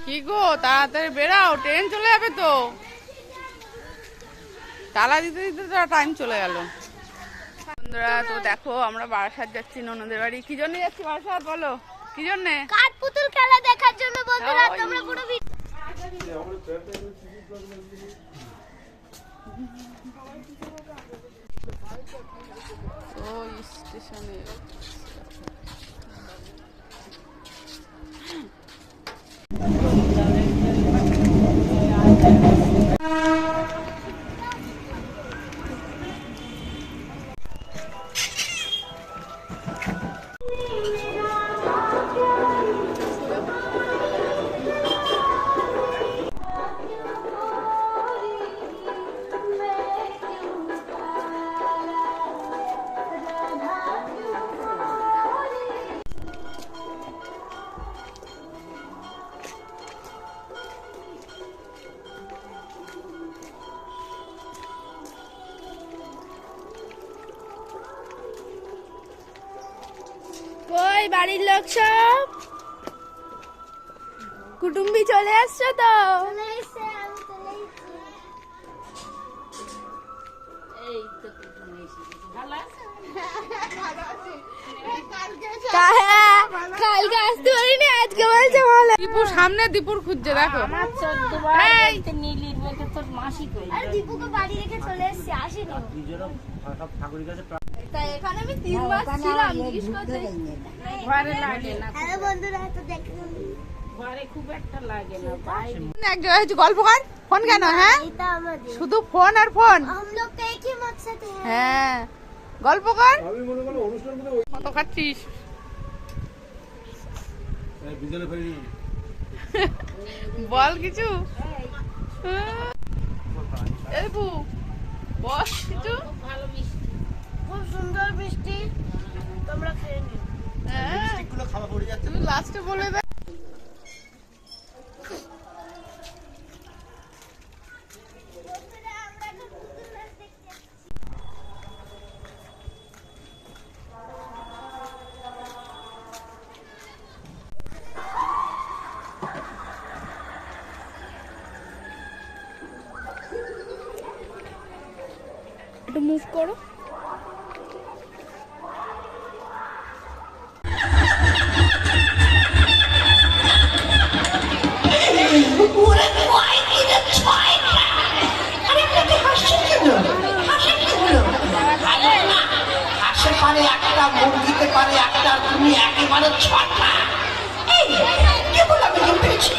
কি গো তাড়াতাড়ি বেরাও, ট্রেন চলে যাবে তো। তালা দিতে দিতে তো টাইম চলে গেল। বন্ধুরা তো দেখো আমরা বারাসাত যাচ্ছি ননদের বাড়ি। কি জন্য যাচ্ছি বারাসাত বলো, কি জন্য? কাঠপুতুল খেলা দেখার জন্য। বন্ধুরা তোমরা পুরো ওই স্টেশনে কই বাড়ির লোক সব কুটুম্বি চলে আসছো তো? কালকে আসতে পারিনি, আজকে বলছে ভালো। দীপুর সামনে দীপুর খুঁজছে দেখো। আমার 14 বার বলতে নীলির বলতে তোর মাসি কই? আরে দীপুকে বাড়ি রেখে চলে এসেছি, আসিনি। ঠাকুরের কাছে তাই এখানে আমি 3 মাস ছিলাম। জিজ্ঞেস করতে ঘরে লাগে না, হ্যালো বন্ধুরা, তো দেখুন ঘরে খুব একটা লাগে না, বাইরে। এক জায়গায় হচ্ছে গল্প কর। ফোন কেন? হ্যাঁ এটা আমাদের। শুধু ফোন আর ফোন। हम लोग का एक ही मकसद है। হ্যাঁ গল্প কর। আমি মনে করলাম অনুষ্ঠান মধ্যে কত খাচ্ছিস? ওই বিজলে ফেরি বল কিছু। এই বু বস কিছু। ভালো মিষ্টি। খুব সুন্দর বৃষ্টি, তোমরা খেয়ে নিও। হ্যাঁ গুলো খাওয়া পড়ে যাচ্ছে। তুমি লাস্টে বলে দে। একটু মুভ করো। হাসে পারে একটা, মুরগিতে পারে একটা, তুমি একেবারে ছটা। এই কেবল আমি পেয়েছি।